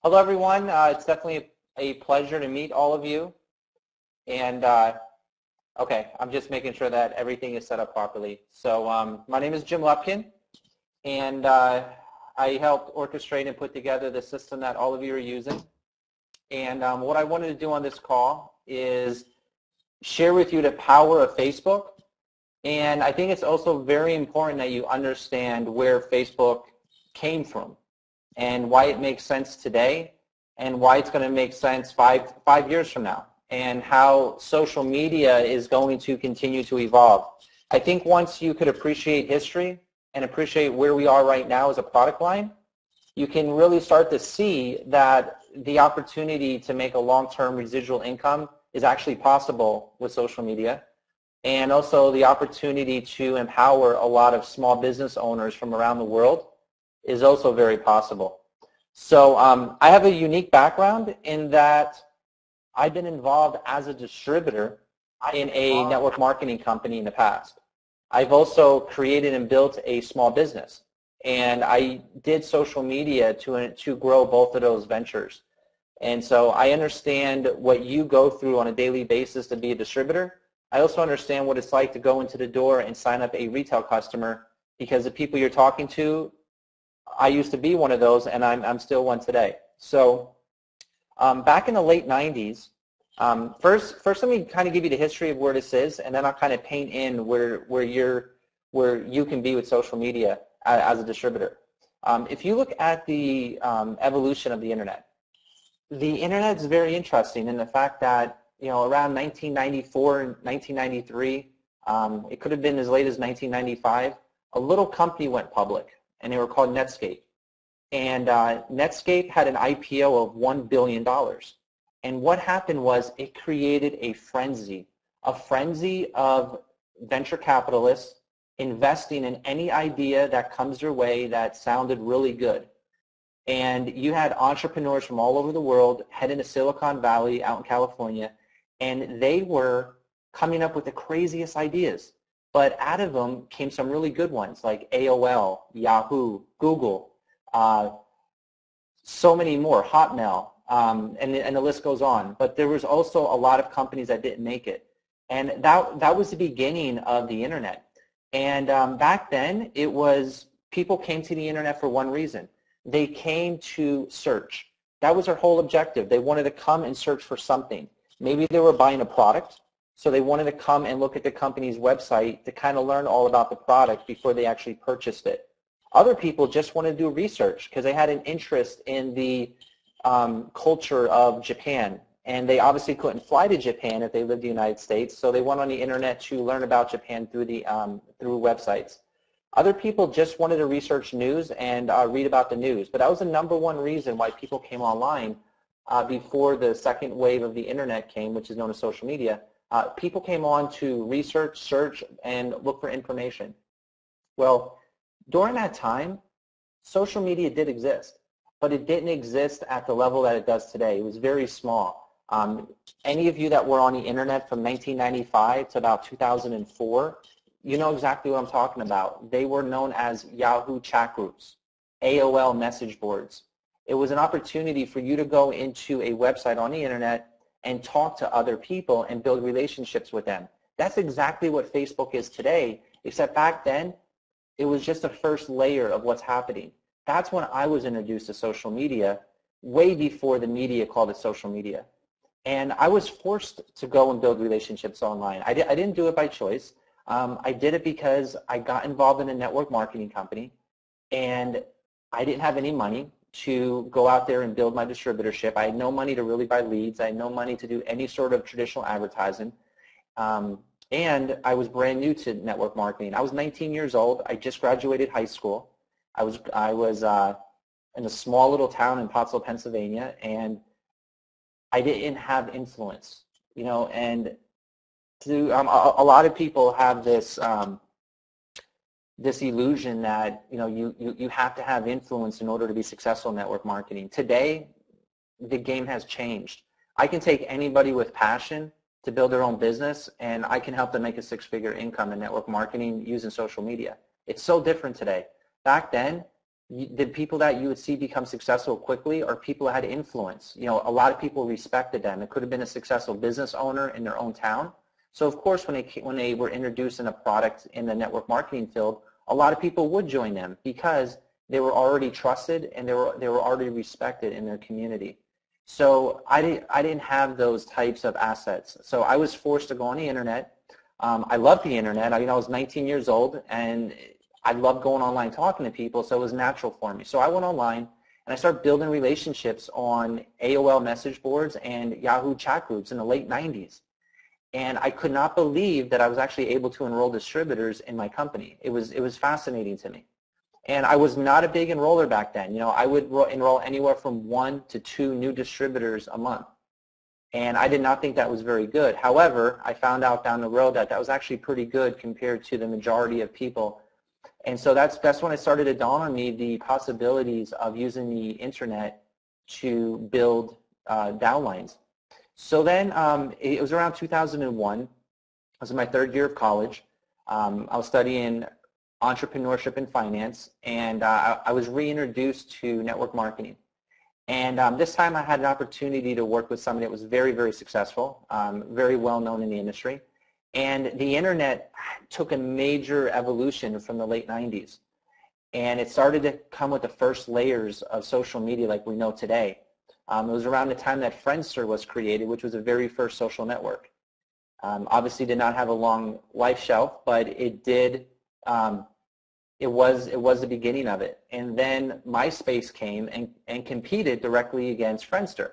Hello, everyone. It's definitely a pleasure to meet all of you. And okay, I'm just making sure that everything is set up properly. So my name is Jim Lupkin, and I helped orchestrate and put together the system that all of you are using. And what I wanted to do on this call is share with you the power of Facebook. And I think it's also very important that you understand where Facebook came from and why it makes sense today and why it's going to make sense five years from now, and how social media is going to continue to evolve. I think once you could appreciate history and appreciate where we are right now as a product line, you can really start to see that the opportunity to make a long-term residual income is actually possible with social media, and also the opportunity to empower a lot of small business owners from around the world is also very possible. So I have a unique background in that I've been involved as a distributor in a network marketing company in the past. I've also created and built a small business, and I did social media to grow both of those ventures. And so I understand what you go through on a daily basis to be a distributor. I also understand what it's like to go into the door and sign up a retail customer, because the people you're talking to, I used to be one of those, and I'm still one today. So back in the late 90s, first let me kind of give you the history of where this is, and then I'll kind of paint in where you can be with social media as a distributor. If you look at the evolution of the internet is very interesting in the fact that, around 1994 and 1993, it could have been as late as 1995, a little company went public, and they were called Netscape. And Netscape had an IPO of $1 billion. And what happened was it created a frenzy of venture capitalists investing in any idea that comes their way that sounded really good. And you had entrepreneurs from all over the world heading to Silicon Valley out in California, and they were coming up with the craziest ideas. But out of them came some really good ones like AOL, Yahoo, Google, so many more, Hotmail, and the list goes on. But there was also a lot of companies that didn't make it. And that was the beginning of the internet. And back then, it was people came to the internet for one reason. They came to search. That was their whole objective. They wanted to come and search for something. Maybe they were buying a product, so they wanted to come and look at the company's website to kind of learn all about the product before they actually purchased it. Other people just wanted to do research because they had an interest in the culture of Japan, and they obviously couldn't fly to Japan if they lived in the United States, so they went on the internet to learn about Japan through websites. Other people just wanted to research news and read about the news, but that was the #1 reason why people came online before the second wave of the internet came, which is known as social media. People came on to research, search, and look for information. Well, during that time, social media did exist, but it didn't exist at the level that it does today. It was very small. Any of you that were on the internet from 1995 to about 2004, you know exactly what I'm talking about. They were known as Yahoo chat groups, AOL message boards. It was an opportunity for you to go into a website on the internet and talk to other people and build relationships with them. That's exactly what Facebook is today, except back then, it was just the first layer of what's happening. That's when I was introduced to social media, way before the media called it social media. And I was forced to go and build relationships online. I didn't do it by choice. I did it because I got involved in a network marketing company, and I didn't have any money to go out there and build my distributorship. I had no money to really buy leads. I had no money to do any sort of traditional advertising. And I was brand new to network marketing. I was 19 years old. I just graduated high school. I was in a small little town in Pottsville, Pennsylvania, and I didn't have influence, and a lot of people have this this illusion that you have to have influence in order to be successful in network marketing. Today, the game has changed. I can take anybody with passion to build their own business, and I can help them make a six-figure income in network marketing using social media. It's so different today. Back then, the people that you would see become successful quickly are people that had influence. You know, a lot of people respected them. It could have been a successful business owner in their own town. So of course, when they were introduced in a product in the network marketing field, a lot of people would join them because they were already trusted and they were already respected in their community. So I didn't have those types of assets. So I was forced to go on the internet. I loved the internet. I was 19 years old and I loved going online talking to people, so it was natural for me. So I went online and I started building relationships on AOL message boards and Yahoo chat groups in the late 90s. And I could not believe that I was actually able to enroll distributors in my company. It was fascinating to me. And I was not a big enroller back then. You know, I would enroll anywhere from 1 to 2 new distributors a month. And I did not think that was very good. However, I found out down the road that that was actually pretty good compared to the majority of people. And so that's when it started to dawn on me the possibilities of using the internet to build downlines. So then it was around 2001. I was in my 3rd year of college. I was studying entrepreneurship and finance, and I was reintroduced to network marketing. And this time I had an opportunity to work with somebody that was very, very successful, very well known in the industry. And the internet took a major evolution from the late 90s. And it started to come with the first layers of social media like we know today. It was around the time that Friendster was created, which was the very first social network. Obviously did not have a long life shelf, but it did, it was the beginning of it. And then MySpace came and competed directly against Friendster.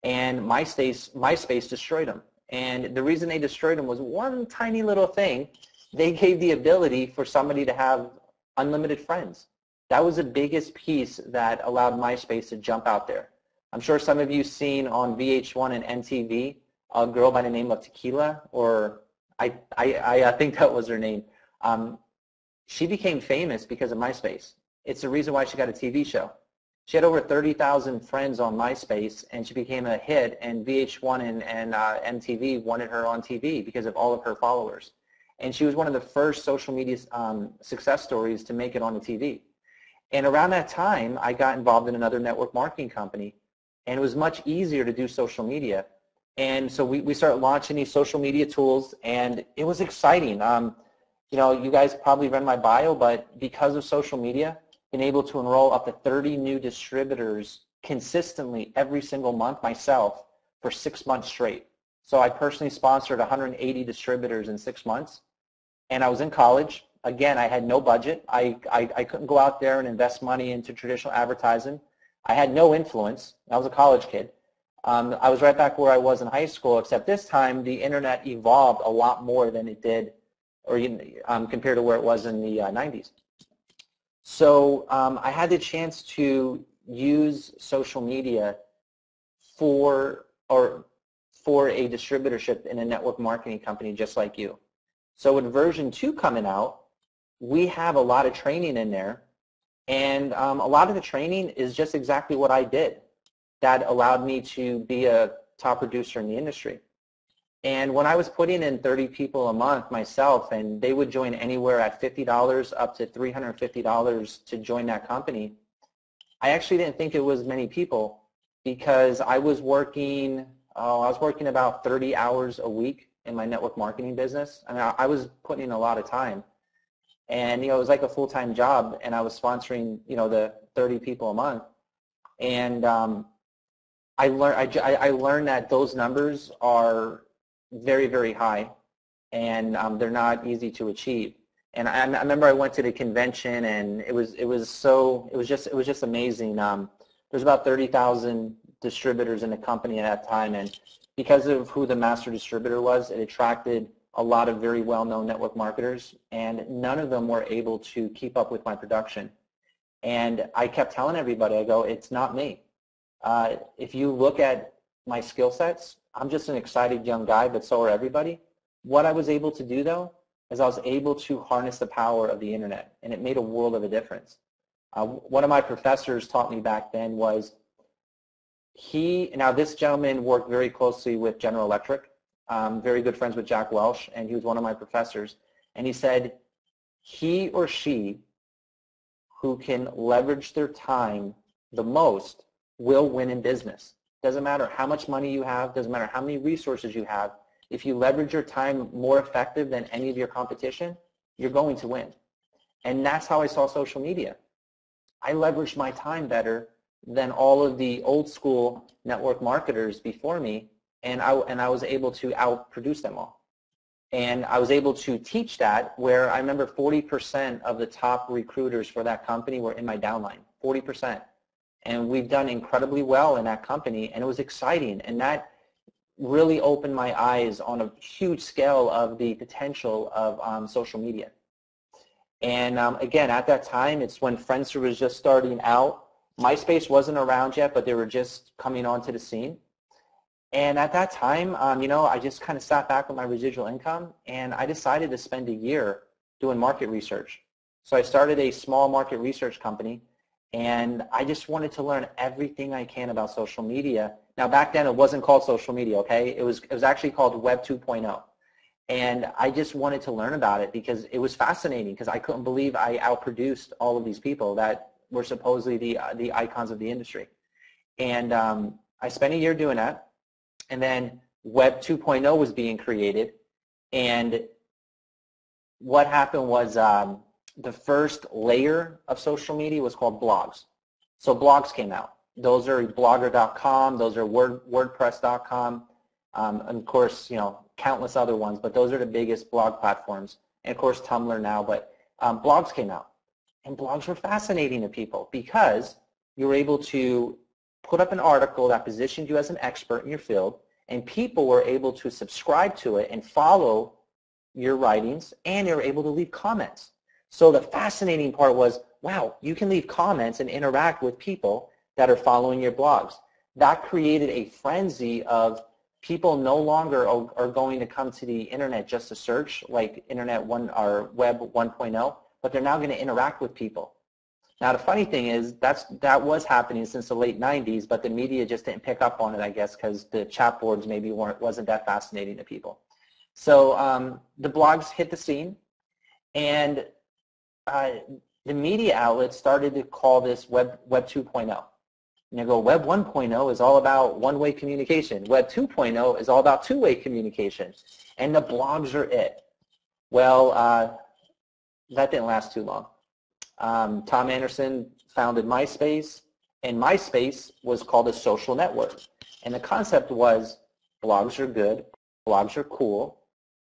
And MySpace destroyed them. And the reason they destroyed them was one tiny little thing. They gave the ability for somebody to have unlimited friends. That was the biggest piece that allowed MySpace to jump out there. I'm sure some of you seen on VH1 and MTV a girl by the name of Tequila, or I think that was her name. She became famous because of MySpace. It's the reason why she got a TV show. She had over 30,000 friends on MySpace, and she became a hit, and VH1 and MTV wanted her on TV because of all of her followers. And she was one of the first social media success stories to make it on the TV. And around that time, I got involved in another network marketing company, and it was much easier to do social media. And so we started launching these social media tools, and it was exciting. You know, you guys probably read my bio, but because of social media, been able to enroll up to 30 new distributors consistently every single month myself for 6 months straight. So I personally sponsored 180 distributors in 6 months, and I was in college. Again, I had no budget. I couldn't go out there and invest money into traditional advertising. I had no influence. I was a college kid. I was right back where I was in high school, except this time the internet evolved a lot more than it did, or compared to where it was in the 90s. So I had the chance to use social media for a distributorship in a network marketing company just like you. So with version 2 coming out, we have a lot of training in there, and a lot of the training is just exactly what I did. That allowed me to be a top producer in the industry. And when I was putting in 30 people a month myself, and they would join anywhere at $50 up to $350 to join that company, I actually didn't think it was many people because I was working about 30 hours a week in my network marketing business. I mean, I was putting in a lot of time. And, it was like a full-time job, and I was sponsoring, the 30 people a month. And I learned that those numbers are very, very high, and they're not easy to achieve. And I remember I went to the convention, and it was just amazing. There's about 30,000 distributors in the company at that time, and because of who the master distributor was, it attracted a lot of very well-known network marketers, and none of them were able to keep up with my production. And I kept telling everybody, I go, it's not me. If you look at my skill sets, I'm just an excited young guy, but so are everybody. What I was able to do, though, is I was able to harness the power of the internet, and it made a world of a difference. One of my professors taught me back then was now this gentleman worked very closely with General Electric, very good friends with Jack Welch, and he was one of my professors. And he said, he or she who can leverage their time the most will win in business. Doesn't matter how much money you have, doesn't matter how many resources you have. If you leverage your time more effective than any of your competition, you're going to win. And that's how I saw social media. I leveraged my time better than all of the old school network marketers before me, and I was able to outproduce them all. And I was able to teach that, where I remember 40% of the top recruiters for that company were in my downline, 40%. And we've done incredibly well in that company, and it was exciting. And that really opened my eyes on a huge scale of the potential of social media. And again, at that time, it's when Friendster was just starting out. MySpace wasn't around yet, but they were just coming onto the scene. And at that time, you know, I just kind of sat back with my residual income, and I decided to spend a year doing market research. So I started a small market research company, and I just wanted to learn everything I can about social media. Now, back then, it wasn't called social media, okay? It was actually called Web 2.0. And I just wanted to learn about it because it was fascinating, because I couldn't believe I outproduced all of these people that were supposedly the icons of the industry. And I spent a year doing that. And then Web 2.0 was being created. And what happened was the first layer of social media was called blogs. So blogs came out. Those are blogger.com, those are wordpress.com, and of course, you know, countless other ones, but those are the biggest blog platforms. And of course, Tumblr now, but blogs came out. And blogs were fascinating to people because you were able to put up an article that positioned you as an expert in your field, and people were able to subscribe to it and follow your writings, and they were able to leave comments. So the fascinating part was, wow, you can leave comments and interact with people that are following your blogs. That created a frenzy of people no longer are going to come to the internet just to search, like Internet 1 or Web 1.0, but they're now going to interact with people. Now, the funny thing is that was happening since the late 90s, but the media just didn't pick up on it, I guess, because the chat boards maybe wasn't that fascinating to people. So the blogs hit the scene, and the media outlets started to call this Web 2.0. And you go, Web 1.0 is all about one-way communication. Web 2.0 is all about two-way communication. And the blogs are it. Well, that didn't last too long. Tom Anderson founded MySpace, and MySpace was called a social network. And the concept was, blogs are good, blogs are cool,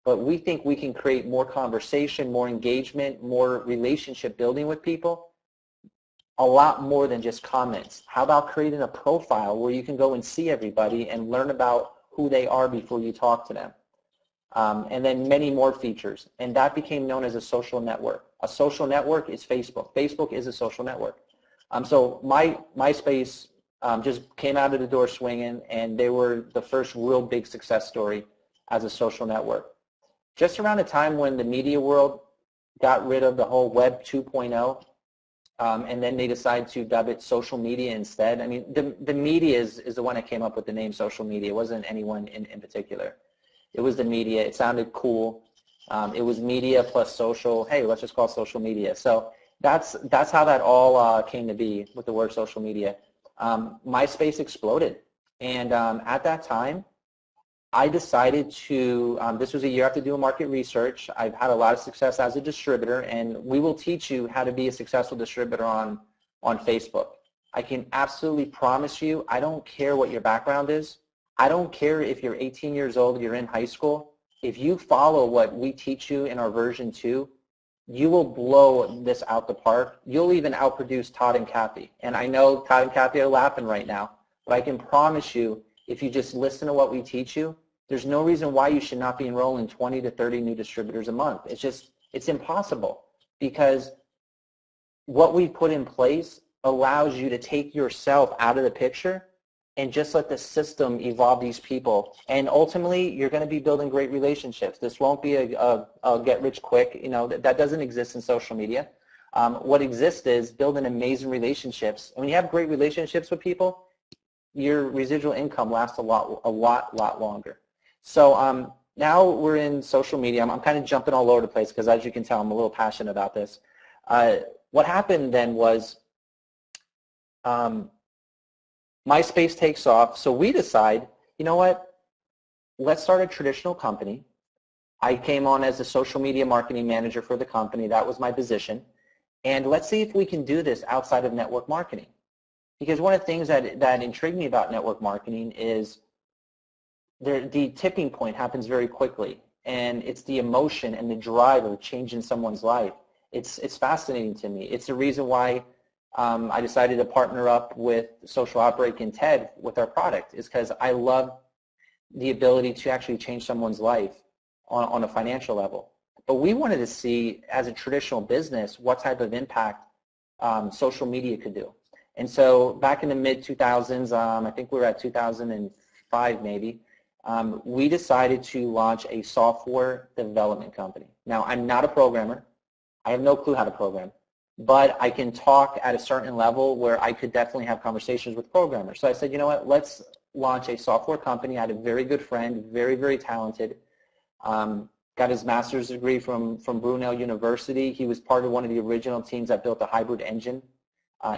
but we think we can create more conversation, more engagement, more relationship building with people, a lot more than just comments. How about creating a profile where you can go and see everybody and learn about who they are before you talk to them? And then many more features. And that became known as a social network. A social network is Facebook. Facebook is a social network. So MySpace just came out of the door swinging, and they were the first real big success story as a social network. Just around the time when the media world got rid of the whole Web 2.0, and then they decided to dub it social media instead. I mean, the media is the one that came up with the name social media. It wasn't anyone in particular. It was the media. It sounded cool. It was media plus social. Hey, let's just call it social media. So that's how that all came to be with the word social media. MySpace exploded. And at that time, I decided to, this was a year after doing market research. I've had a lot of success as a distributor, and we will teach you how to be a successful distributor on Facebook. I can absolutely promise you, I don't care what your background is. I don't care if you're 18 years old, you're in high school. If you follow what we teach you in our version 2, you will blow this out the park. You'll even outproduce Todd and Kathy. And I know Todd and Kathy are laughing right now, but I can promise you, if you just listen to what we teach you, there's no reason why you should not be enrolling 20 to 30 new distributors a month. It's impossible, because what we put in place allows you to take yourself out of the picture and just let the system evolve these people. And ultimately, you're going to be building great relationships. This won't be a get rich quick. You know, that doesn't exist in social media. What exists is building amazing relationships. And when you have great relationships with people, your residual income lasts a lot longer. So now we're in social media. I'm kind of jumping all over the place because, as you can tell, I'm a little passionate about this. what happened then was MySpace takes off, so we decide, you know what, let's start a traditional company. I came on as a social media marketing manager for the company. That was my position. And let's see if we can do this outside of network marketing. Because one of the things that intrigued me about network marketing is the tipping point happens very quickly. And it's the emotion and the drive of changing someone's life. It's fascinating to me. It's the reason why I decided to partner up with Social Outbreak and TED with our product, is because I love the ability to actually change someone's life on a financial level. But we wanted to see, as a traditional business, what type of impact social media could do. And so back in the mid-2000s, I think we were at 2005 maybe, we decided to launch a software development company. Now, I'm not a programmer. I have no clue how to program. But I can talk at a certain level where I could definitely have conversations with programmers. So I said, you know what, let's launch a software company. I had a very good friend, very, very talented. Got his master's degree from Brunel University. He was part of one of the original teams that built the hybrid engine.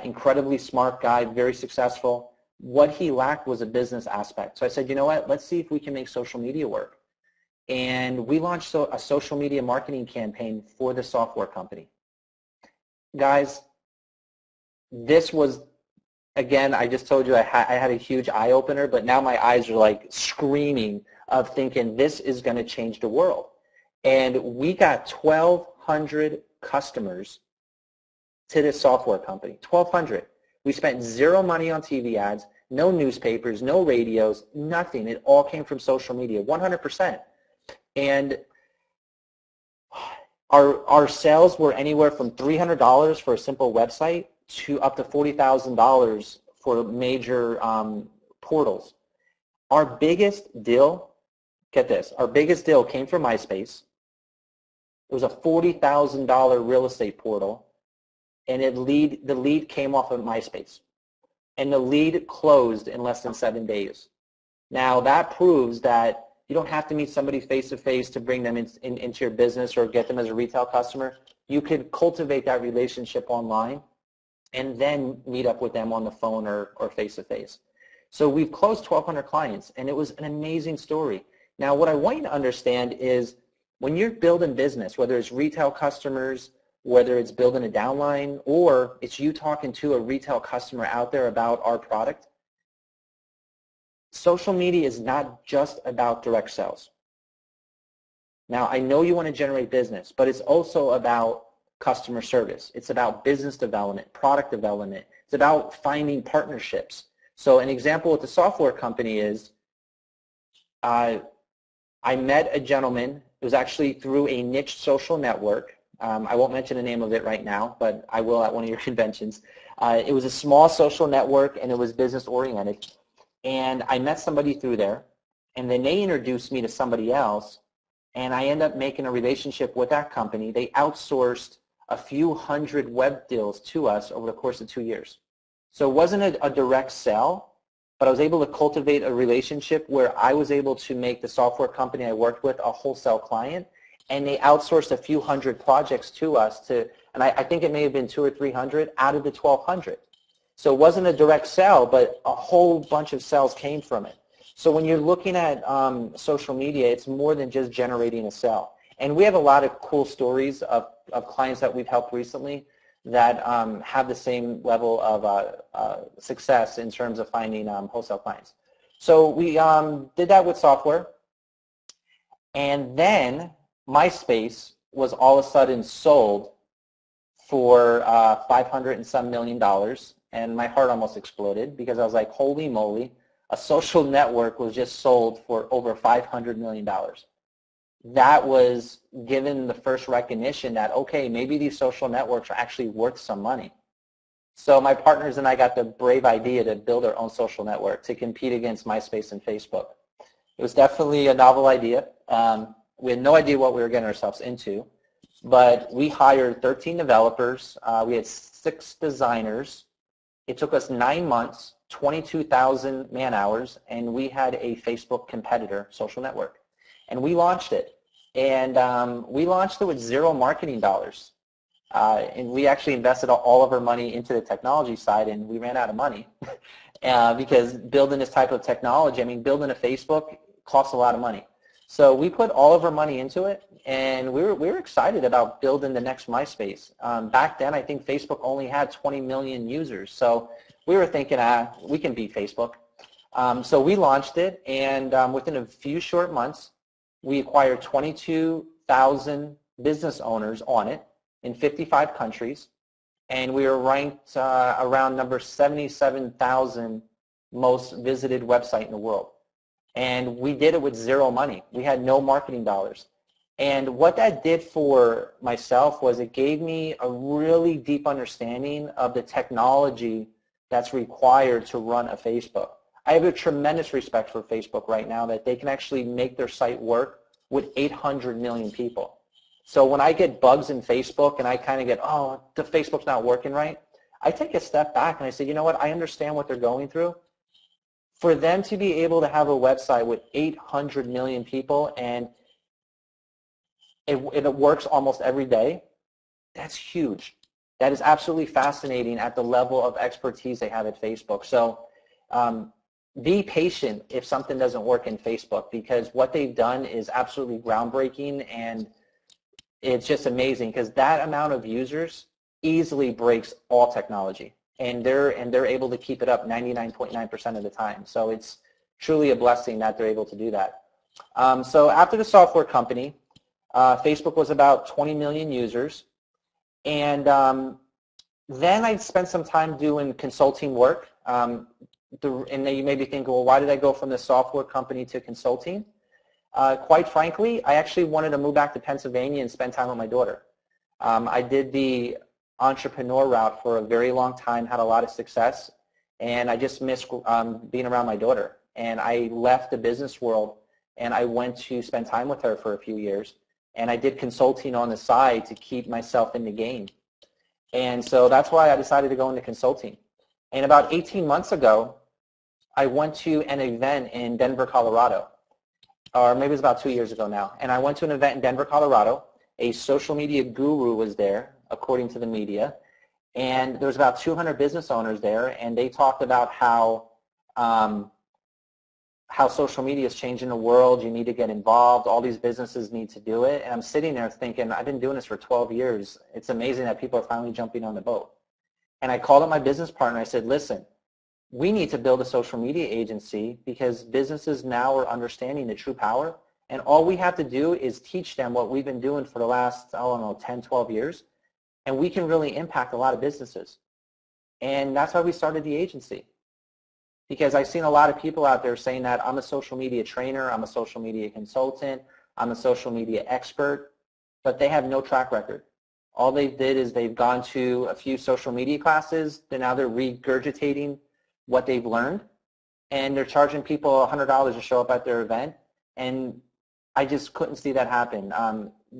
Incredibly smart guy, very successful. What he lacked was a business aspect. So I said, you know what, let's see if we can make social media work. And we launched a social media marketing campaign for the software company. Guys, this was, again, I just told you I had a huge eye-opener, but now my eyes are like screaming of thinking this is going to change the world. And we got 1,200 customers to this software company, 1,200. We spent zero money on TV ads, no newspapers, no radios, nothing. It all came from social media, 100%. And our sales were anywhere from $300 for a simple website to up to $40,000 for major portals. Our biggest deal, get this, our biggest deal came from MySpace. It was a $40,000 real estate portal, and the lead came off of MySpace. And the lead closed in less than 7 days. Now, that proves that you don't have to meet somebody face-to-face to bring them into your business or get them as a retail customer. You could cultivate that relationship online and then meet up with them on the phone or face-to-face. So we've closed 1,200 clients, and it was an amazing story. Now, what I want you to understand is when you're building business, whether it's retail customers, whether it's building a downline, or it's you talking to a retail customer out there about our product, social media is not just about direct sales. Now, I know you want to generate business, but it's also about customer service. It's about business development, product development. It's about finding partnerships. So an example with the software company is I met a gentleman. It was actually through a niche social network. I won't mention the name of it right now, but I will at one of your conventions. It was a small social network, and it was business-oriented. And I met somebody through there, and then they introduced me to somebody else, and I ended up making a relationship with that company. They outsourced a few hundred web deals to us over the course of 2 years. So it wasn't a direct sell, but I was able to cultivate a relationship where I was able to make the software company I worked with a wholesale client, and they outsourced a few hundred projects to us, and I think it may have been 200 or 300 out of the 1,200. So it wasn't a direct sell, but a whole bunch of sales came from it. So when you're looking at social media, it's more than just generating a sale. And we have a lot of cool stories of clients that we've helped recently that have the same level of success in terms of finding wholesale clients. So we did that with software. And then MySpace was all of a sudden sold for $500 and some million. And my heart almost exploded because I was like, holy moly, a social network was just sold for over $500 million. That was given the first recognition that, okay, maybe these social networks are actually worth some money. So my partners and I got the brave idea to build our own social network to compete against MySpace and Facebook. It was definitely a novel idea. We had no idea what we were getting ourselves into, but we hired 13 developers. We had 6 designers. It took us 9 months, 22,000 man-hours, and we had a Facebook competitor social network. And we launched it. And we launched it with zero marketing dollars. And we actually invested all of our money into the technology side, and we ran out of money because building this type of technology, I mean, building a Facebook costs a lot of money. So we put all of our money into it, and we were excited about building the next MySpace. Back then, I think Facebook only had 20 million users, so we were thinking, we can beat Facebook. So we launched it, and within a few short months, we acquired 22,000 business owners on it in 55 countries, and we were ranked around number 77,000 most visited website in the world. And we did it with zero money. We had no marketing dollars. And what that did for myself was it gave me a really deep understanding of the technology that's required to run a Facebook. I have a tremendous respect for Facebook right now that they can actually make their site work with 800 million people. So when I get bugs in Facebook and I kind of get, oh, the Facebook's not working right, I take a step back and I say, you know what, I understand what they're going through. For them to be able to have a website with 800 million people and it works almost every day, that's huge. That is absolutely fascinating at the level of expertise they have at Facebook. So be patient if something doesn't work in Facebook, because what they've done is absolutely groundbreaking, and it's just amazing because that amount of users easily breaks all technology. And they're able to keep it up 99.9% of the time. So it's truly a blessing that they're able to do that. So after the software company, Facebook was about 20 million users. And then I spent some time doing consulting work. And then you may be thinking, well, why did I go from the software company to consulting? Quite frankly, I actually wanted to move back to Pennsylvania and spend time with my daughter. I did the entrepreneur route for a very long time, had a lot of success, and I just missed being around my daughter. And I left the business world and I went to spend time with her for a few years, and I did consulting on the side to keep myself in the game. And so that's why I decided to go into consulting. And about 18 months ago, I went to an event in Denver, Colorado, or maybe it was about 2 years ago now. And I went to an event in Denver, Colorado. A social media guru was there, according to the media, and there was about 200 business owners there, and they talked about how social media is changing the world. You need to get involved. All these businesses need to do it. And I'm sitting there thinking, I've been doing this for 12 years. It's amazing that people are finally jumping on the boat. And I called up my business partner. I said, listen, we need to build a social media agency because businesses now are understanding the true power. And all we have to do is teach them what we've been doing for the last, I don't know, 10, 12 years. And we can really impact a lot of businesses. And that's why we started the agency. Because I've seen a lot of people out there saying that I'm a social media trainer, I'm a social media consultant, I'm a social media expert, but they have no track record. All they did is they've gone to a few social media classes, then now they're regurgitating what they've learned, and they're charging people $100 to show up at their event, and I just couldn't see that happen.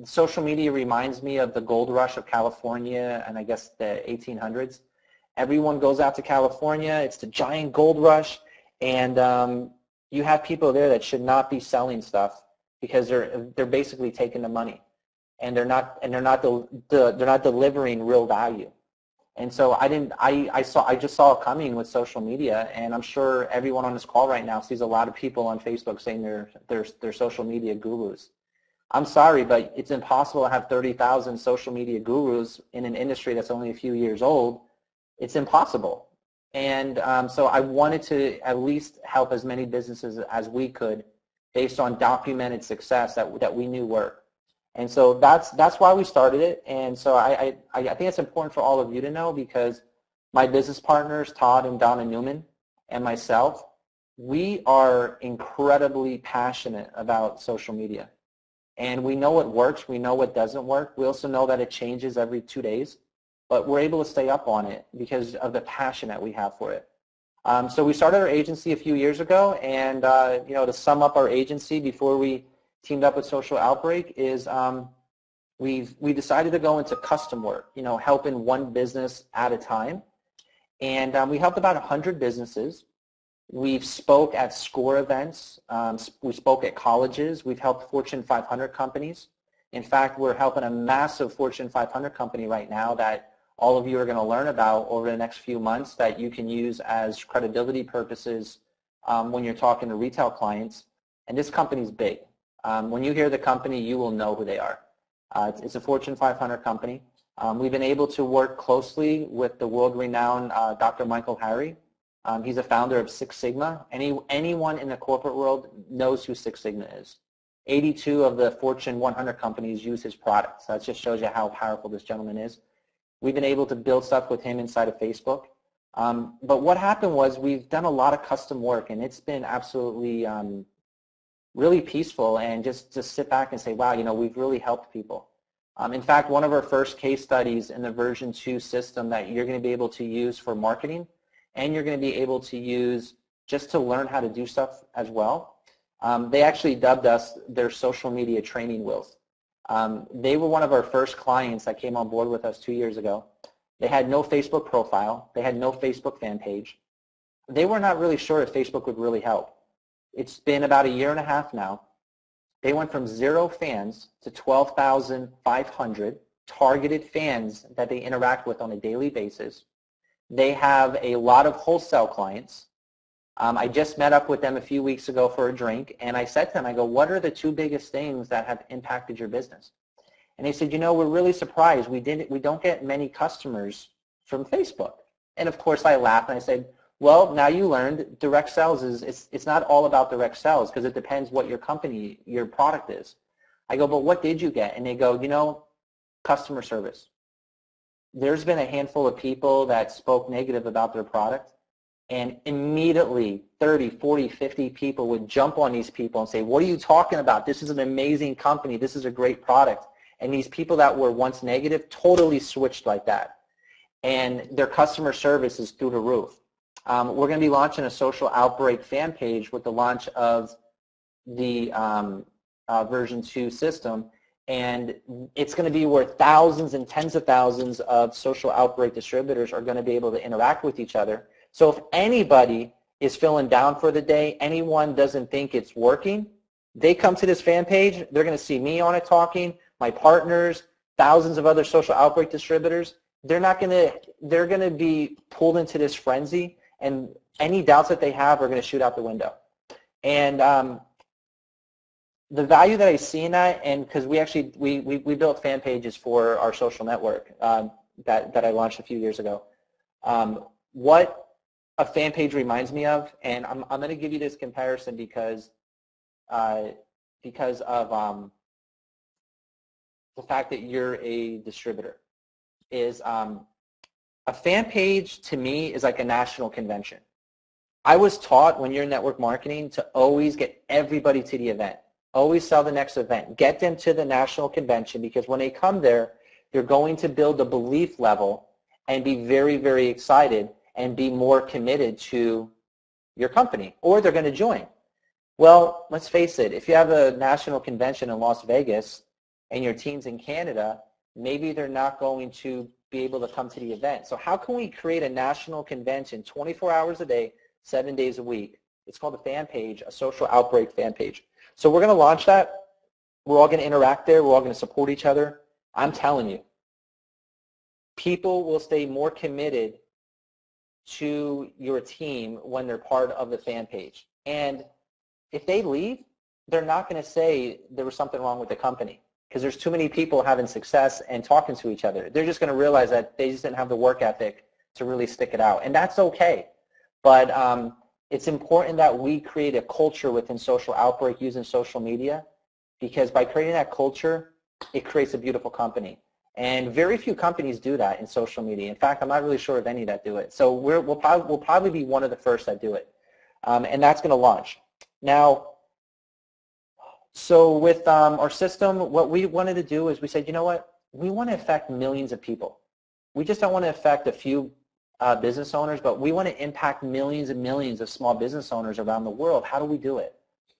Social media reminds me of the gold rush of California and I guess the 1800s. Everyone goes out to California, it's the giant gold rush, and you have people there that should not be selling stuff because they're basically taking the money, and they're not delivering real value. And so I just saw it coming with social media, and I'm sure everyone on this call right now sees a lot of people on Facebook saying they're social media gurus. I'm sorry, but it's impossible to have 30,000 social media gurus in an industry that's only a few years old. It's impossible. And so I wanted to at least help as many businesses as we could based on documented success that we knew worked. And so that's why we started it. And so I think it's important for all of you to know, because my business partners, Todd and Donna Newman, and myself, we are incredibly passionate about social media. And we know what works, we know what doesn't work. We also know that it changes every 2 days, but we're able to stay up on it because of the passion that we have for it. So we started our agency a few years ago, and to sum up our agency before we teamed up with Social Outbreak is we decided to go into custom work, helping one business at a time. And we helped about 100 businesses. We've spoke at SCORE events. We spoke at colleges. We've helped Fortune 500 companies In fact, we're helping a massive Fortune 500 company right now that all of you are going to learn about over the next few months that you can use as credibility purposes when you're talking to retail clients. And this company's big. When you hear the company, you will know who they are. It's a Fortune 500 company. We've been able to work closely with the world-renowned Dr. Michael Harry. He's a founder of Six Sigma. Anyone in the corporate world knows who Six Sigma is. 82 of the Fortune 100 companies use his products. That just shows you how powerful this gentleman is. We've been able to build stuff with him inside of Facebook. But what happened was we've done a lot of custom work, and it's been absolutely really peaceful, and just sit back and say, wow, you know, we've really helped people. In fact, one of our first case studies in the version 2 system that you're going to be able to use for marketing, and you're going to be able to use just to learn how to do stuff as well. They actually dubbed us their social media training wheels. They were one of our first clients that came on board with us 2 years ago. They had no Facebook profile. They had no Facebook fan page. They were not really sure if Facebook would really help. It's been about a year and a half now. They went from 0 fans to 12,500 targeted fans that they interact with on a daily basis. They have a lot of wholesale clients. I just met up with them a few weeks ago for a drink, and I said to them, I go, what are the 2 biggest things that have impacted your business? And they said, you know, we're really surprised. We don't get many customers from Facebook. And of course I laughed and I said, well, now you learned direct sales it's not all about direct sales, because it depends what your company, your product is. I go, but what did you get? And they go, you know, customer service. There's been a handful of people that spoke negative about their product, and immediately 30, 40, 50 people would jump on these people and say, what are you talking about? This is an amazing company. This is a great product. And these people that were once negative totally switched like that. And their customer service is through the roof. We're going to be launching a social outbreak fan page with the launch of the version 2 system. And it's going to be where thousands and tens of thousands of social outbreak distributors are going to be able to interact with each other. So if anybody is feeling down for the day, anyone doesn't think it's working, they come to this fan page, they're going to see me on it talking, my partners, thousands of other social outbreak distributors. They're going to be pulled into this frenzy, and any doubts that they have are going to shoot out the window. And the value that I see in that, and because we built fan pages for our social network that I launched a few years ago. What a fan page reminds me of, and I'm going to give you this comparison because of the fact that you're a distributor, is a fan page to me is like a national convention. I was taught when you're in network marketing to always get everybody to the event. Always sell the next event. Get them to the national convention, because when they come there, they're going to build a belief level and be very, very excited and be more committed to your company, or they're going to join. Well, let's face it, if you have a national convention in Las Vegas and your team's in Canada, maybe they're not going to be able to come to the event. So how can we create a national convention 24 hours a day, 7 days a week? It's called a fan page, a social outbreak fan page. So we're going to launch that. We're all going to interact there. We're all going to support each other. I'm telling you, people will stay more committed to your team when they're part of the fan page. And if they leave, they're not going to say there was something wrong with the company, because there's too many people having success and talking to each other. They're just going to realize that they just didn't have the work ethic to really stick it out. And that's okay. But it's important that we create a culture within Social Outbreak using social media, because by creating that culture, it creates a beautiful company. And very few companies do that in social media. In fact, I'm not really sure of any that do it. So we'll probably be one of the first that do it. And that's going to launch. Now, so with our system, what we wanted to do is we said, you know what? We want to affect millions of people. We just don't want to affect a few business owners, but we want to impact millions and millions of small business owners around the world. How do we do it?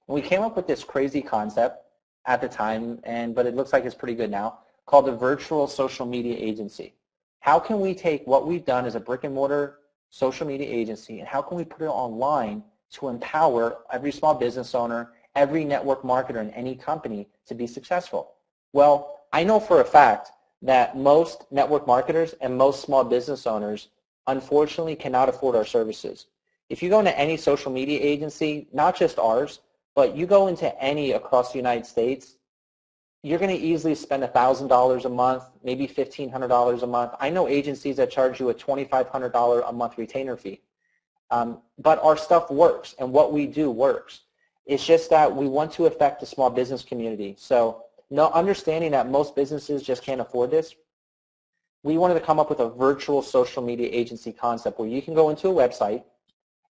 And we came up with this crazy concept at the time, but it looks like it's pretty good now, called the Virtual Social Media Agency. How can we take what we've done as a brick and mortar social media agency, and how can we put it online to empower every small business owner, every network marketer in any company to be successful? Well, I know for a fact that most network marketers and most small business owners unfortunately cannot afford our services. If you go into any social media agency, not just ours, but you go into any across the United States, you're going to easily spend $1,000 a month, maybe $1,500 a month. I know agencies that charge you a $2,500 a month retainer fee. But our stuff works, and what we do works. It's just that we want to affect the small business community. So understanding that most businesses just can't afford this, we wanted to come up with a virtual social media agency concept where you can go into a website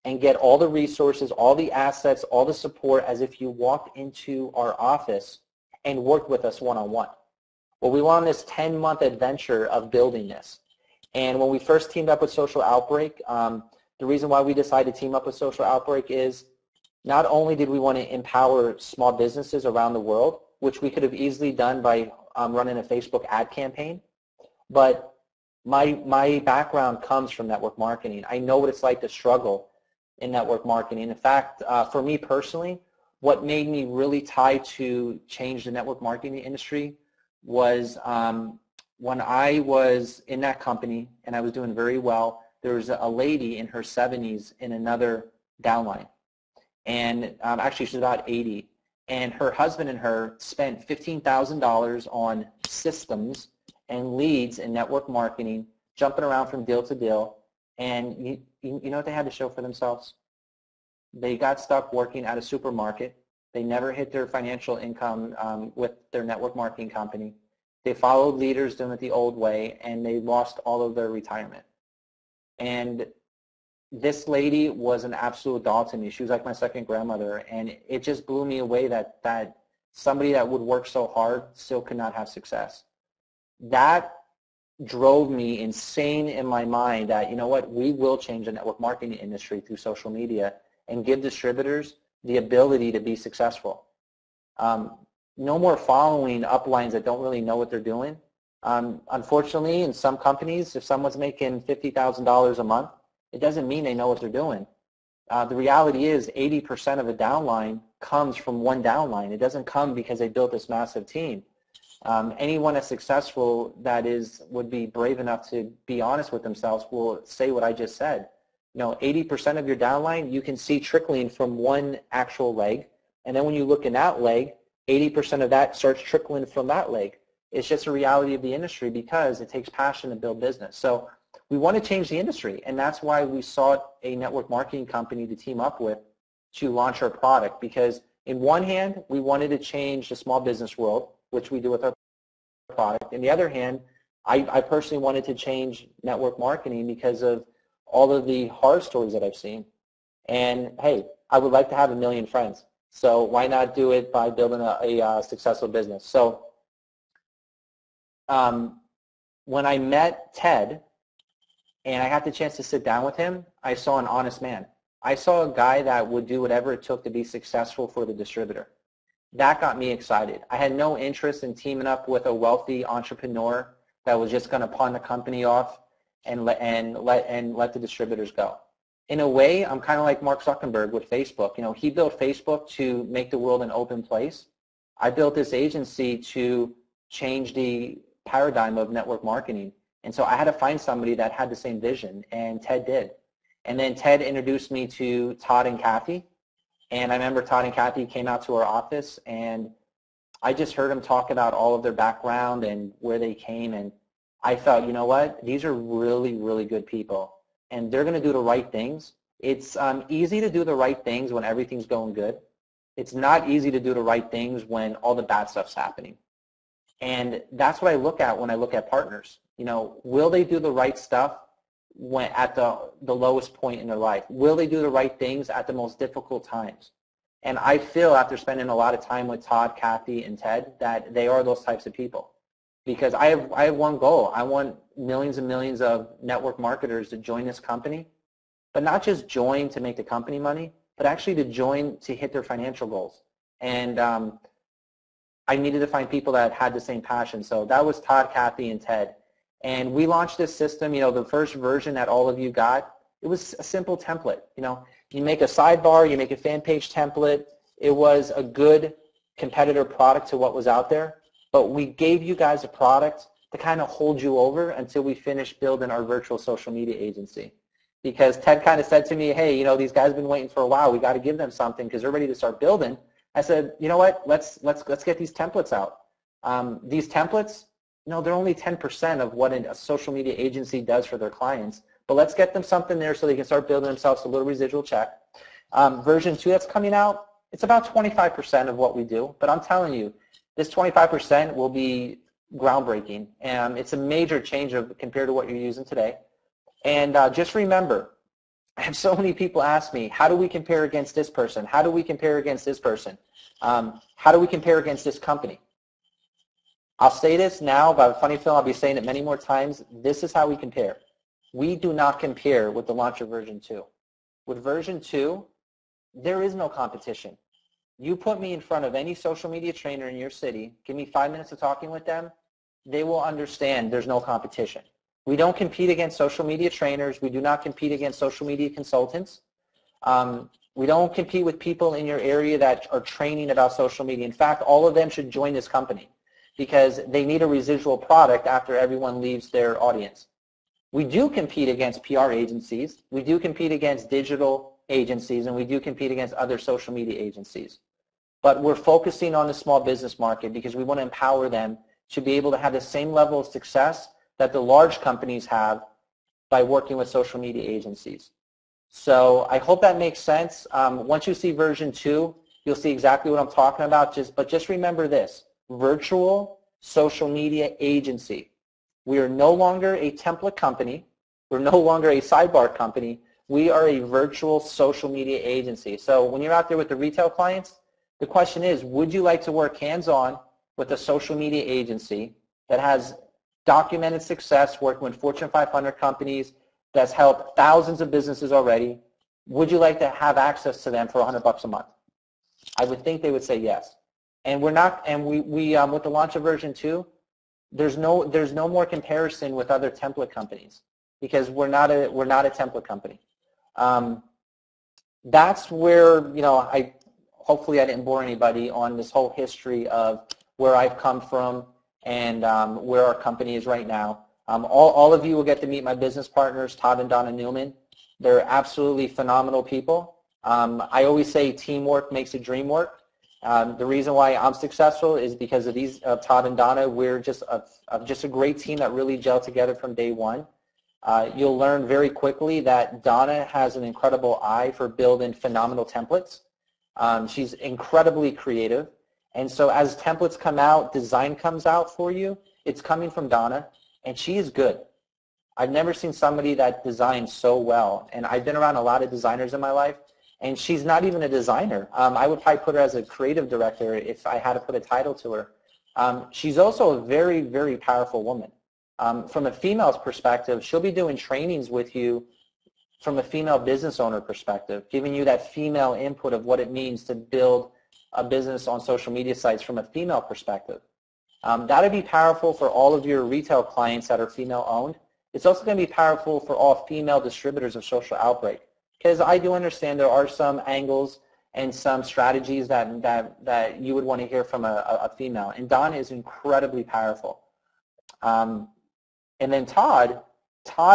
and get all the resources, all the assets, all the support as if you walked into our office and worked with us one-on-one. Well, we went on this 10-month adventure of building this. And when we first teamed up with Social Outbreak, the reason why we decided to team up with Social Outbreak is not only did we want to empower small businesses around the world, which we could have easily done by running a Facebook ad campaign, but my background comes from network marketing. I know what it's like to struggle in network marketing. In fact, for me personally, what made me really tied to change the network marketing industry was when I was in that company and I was doing very well, there was a lady in her 70s in another downline. And actually she's about 80. And her husband and her spent $15,000 on systems and leads in network marketing, jumping around from deal to deal. And you know what they had to show for themselves? They got stuck working at a supermarket. They never hit their financial income with their network marketing company. They followed leaders doing it the old way, and they lost all of their retirement. And this lady was an absolute doll to me. She was like my second grandmother, and it just blew me away that somebody that would work so hard still could not have success. That drove me insane in my mind that, you know what, we will change the network marketing industry through social media and give distributors the ability to be successful. No more following uplines that don't really know what they're doing. Unfortunately, in some companies, if someone's making $50,000 a month, it doesn't mean they know what they're doing. The reality is 80% of a downline comes from one downline. It doesn't come because they built this massive team. Anyone that's successful that would be brave enough to be honest with themselves will say what I just said. 80% of your downline you can see trickling from one actual leg, and then when you look in that leg, 80% of that starts trickling from that leg. It's just a reality of the industry because it takes passion to build business. So we want to change the industry, and that's why we sought a network marketing company to team up with to launch our product, because in one hand, we wanted to change the small business world, which we do with our product. In the other hand, I personally wanted to change network marketing because of all of the horror stories that I've seen. And hey, I would like to have 1 million friends. So why not do it by building a successful business? So when I met Ted and I had the chance to sit down with him, I saw an honest man. I saw a guy that would do whatever it took to be successful for the distributor. That got me excited. I had no interest in teaming up with a wealthy entrepreneur that was just going to pawn the company off and let the distributors go. In a way, I'm kind of like Mark Zuckerberg with Facebook. He built Facebook to make the world an open place. I built this agency to change the paradigm of network marketing. And so I had to find somebody that had the same vision, and Ted did. And then Ted introduced me to Todd and Kathy. And I remember Todd and Kathy came out to our office, and I just heard them talk about all of their background and where they came, and I felt, you know what, these are really, really good people, and they're going to do the right things. It's easy to do the right things when everything's going good. It's not easy to do the right things when all the bad stuff's happening. And that's what I look at when I look at partners. Will they do the right stuff when at the lowest point in their life? Will they do the right things at the most difficult times? And I feel after spending a lot of time with Todd, Kathy, and Ted that they are those types of people. Because I have one goal. I want millions and millions of network marketers to join this company, but not just join to make the company money, but actually to join to hit their financial goals. And I needed to find people that had the same passion. So that was Todd, Kathy, and Ted. And we launched this system. The first version that all of you got, it was a simple template. You make a sidebar, you make a fan page template. It was a good competitor product to what was out there. but we gave you guys a product to kind of hold you over until we finish building our virtual social media agency. Because Ted kind of said to me, hey, you know, these guys have been waiting for a while. We got to give them something because they're ready to start building. I said, you know what? Let's get these templates out. These templates, you know, they're only 10% of what a social media agency does for their clients. But let's get them something there so they can start building themselves a little residual check. Version 2 that's coming out, it's about 25% of what we do. But I'm telling you, this 25% will be groundbreaking. And it's a major change compared to what you're using today. And just remember, I have so many people ask me, how do we compare against this person? How do we compare against this person? How do we compare against this company? I'll say this now, but funny feeling I'll be saying it many more times. This is how we compare. We do not compare with the launch of version 2. With version 2, there is no competition. You put me in front of any social media trainer in your city, give me 5 minutes of talking with them, they will understand there's no competition. We don't compete against social media trainers. We do not compete against social media consultants. We don't compete with people in your area that are training about social media. In fact, all of them should join this company because they need a residual product after everyone leaves their audience. We do compete against PR agencies. We do compete against digital agencies, and we do compete against other social media agencies. But we're focusing on the small business market because we want to empower them to be able to have the same level of success that the large companies have by working with social media agencies. So I hope that makes sense. Once you see version 2, you'll see exactly what I'm talking about. But just remember this, virtual social media agency. We are no longer a template company. We're no longer a sidebar company. We are a virtual social media agency. So when you're out there with the retail clients, the question is, would you like to work hands-on with a social media agency that has documented success working with Fortune 500 companies that's helped thousands of businesses already? Would you like to have access to them for $100 a month? I would think they would say yes. And we're not. And we with the launch of version 2, there's no more comparison with other template companies because we're not a template company. That's where, you know, hopefully I didn't bore anybody on this whole history of where I've come from and where our company is right now. All of you will get to meet my business partners, Todd and Donna Newman. They're absolutely phenomenal people. I always say teamwork makes a dream work. The reason why I'm successful is because of these Todd and Donna. We're just a great team that really gelled together from day one. You'll learn very quickly that Donna has an incredible eye for building phenomenal templates. She's incredibly creative. And so as templates come out, design comes out for you, it's coming from Donna, and she is good. I've never seen somebody that designs so well. And I've been around a lot of designers in my life, and she's not even a designer. I would probably put her as a creative director if I had to put a title to her. She's also a very, very powerful woman. From a female's perspective, she'll be doing trainings with you from a female business owner perspective, giving you that female input of what it means to build a business on social media sites from a female perspective. That would be powerful for all of your retail clients that are female owned. It's also going to be powerful for all female distributors of Social Outbreak, because I do understand there are some angles and some strategies that you would want to hear from a female, and Donna is incredibly powerful. And then Todd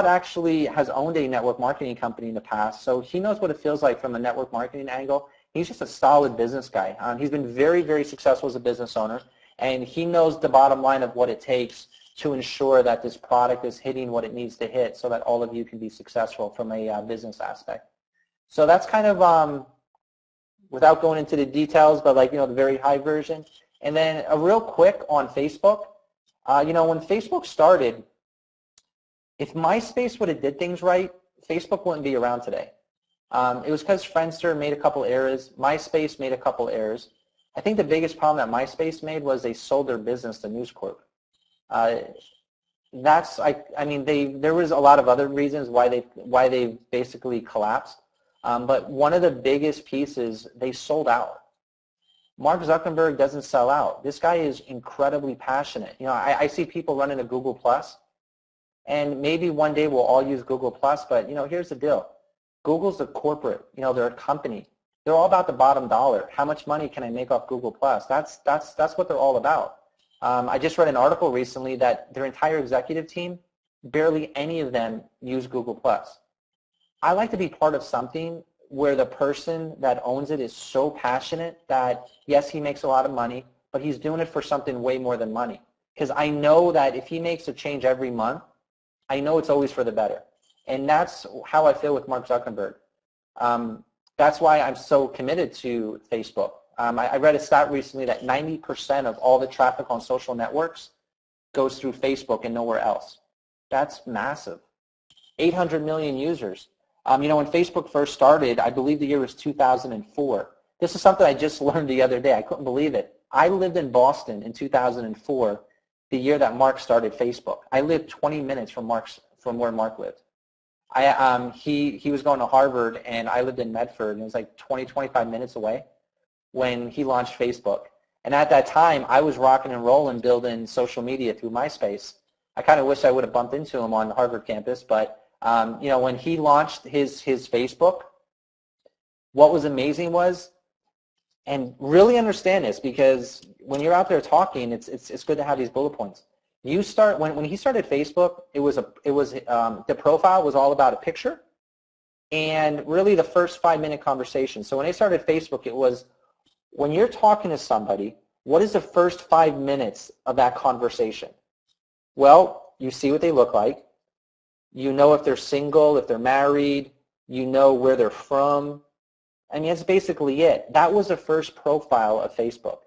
actually has owned a network marketing company in the past, so he knows what it feels like from a network marketing angle. He's just a solid business guy. He's been very, very successful as a business owner, and he knows the bottom line of what it takes to ensure that this product is hitting what it needs to hit so that all of you can be successful from a business aspect. So that's kind of, without going into the details, but like, you know, the very high version. And then a real quick on Facebook. You know, when Facebook started, if MySpace would have did things right, Facebook wouldn't be around today. It was because Friendster made a couple errors. MySpace made a couple errors. I think the biggest problem that MySpace made was they sold their business to News Corp. I mean, there was a lot of other reasons why they basically collapsed. But one of the biggest pieces, they sold out. Mark Zuckerberg doesn't sell out. This guy is incredibly passionate. You know, I see people running a Google+, and maybe one day we'll all use Google+, but, you know, here's the deal. Google's a corporate, you know, they're a company. They're all about the bottom dollar. How much money can I make off Google+? That's what they're all about. I just read an article recently that their entire executive team, barely any of them use Google+. I like to be part of something where the person that owns it is so passionate that, yes, he makes a lot of money, but he's doing it for something way more than money. Because I know that if he makes a change every month, I know it's always for the better. And that's how I feel with Mark Zuckerberg. That's why I'm so committed to Facebook. I read a stat recently that 90% of all the traffic on social networks goes through Facebook and nowhere else. That's massive. 800 million users. When Facebook first started, I believe the year was 2004. This is something I just learned the other day. I couldn't believe it. I lived in Boston in 2004, the year that Mark started Facebook. I lived 20 minutes from where Mark lived. He was going to Harvard, and I lived in Medford, and it was like 20, 25 minutes away when he launched Facebook. And at that time, I was rocking and rolling, building social media through MySpace. I kind of wish I would have bumped into him on the Harvard campus, but when he launched his Facebook, what was amazing was, and really understand this because when you're out there talking, it's good to have these bullet points. You start when he started Facebook, the profile was all about a picture, and really the first 5-minute conversation. So when I started Facebook, it was when you're talking to somebody, what is the first 5 minutes of that conversation? Well, you see what they look like. You know if they're single, if they're married. You know where they're from. I mean, that's basically it. That was the first profile of Facebook.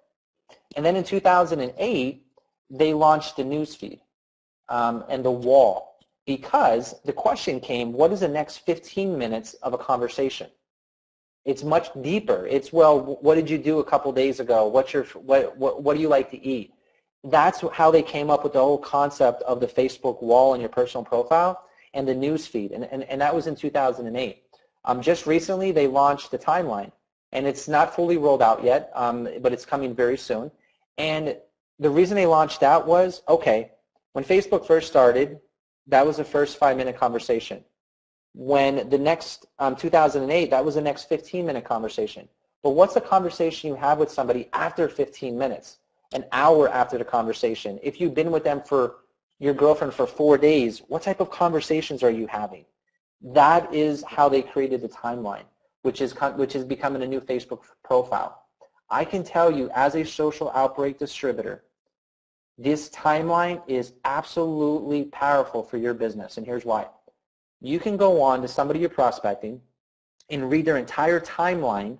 And then in 2008, they launched the newsfeed and the wall because the question came, what is the next 15 minutes of a conversation? It's much deeper. It's, well, what did you do a couple days ago? What do you like to eat? That's how they came up with the whole concept of the Facebook wall in your personal profile and the newsfeed, and that was in 2008. Just recently, they launched the timeline, and it's not fully rolled out yet, but it's coming very soon. And the reason they launched that was, okay, when Facebook first started, that was the first 5-minute conversation. When the next 2008, that was the next 15-minute conversation. But what's the conversation you have with somebody after 15 minutes, an hour after the conversation? If you've been with them your girlfriend for 4 days, what type of conversations are you having? That is how they created the timeline, which is becoming a new Facebook profile. I can tell you, as a social outbreak distributor, this timeline is absolutely powerful for your business, and here's why. You can go on to somebody you're prospecting and read their entire timeline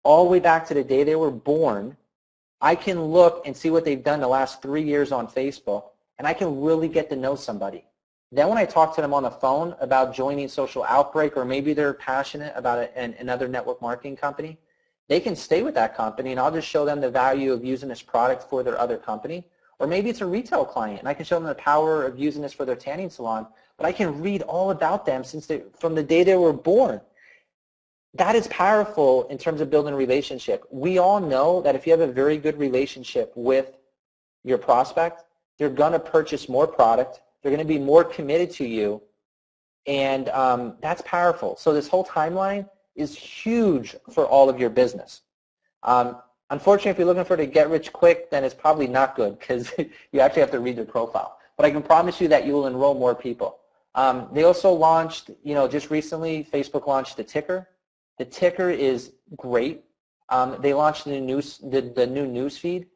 all the way back to the day they were born. I can look and see what they've done the last 3 years on Facebook, and I can really get to know somebody. Then when I talk to them on the phone about joining Social Outbreak, or maybe they're passionate about another network marketing company, they can stay with that company, and I'll just show them the value of using this product for their other company. Or maybe it's a retail client, and I can show them the power of using this for their tanning salon, but I can read all about them from the day they were born. That is powerful in terms of building a relationship. We all know that if you have a very good relationship with your prospect, they're going to purchase more product, they're going to be more committed to you, and that's powerful. So this whole timeline is huge for all of your business. Unfortunately, if you're looking for to get rich quick, then it's probably not good because you actually have to read their profile. But I can promise you that you will enroll more people. They also launched, just recently, Facebook launched the ticker. The ticker is great. They launched the new newsfeed.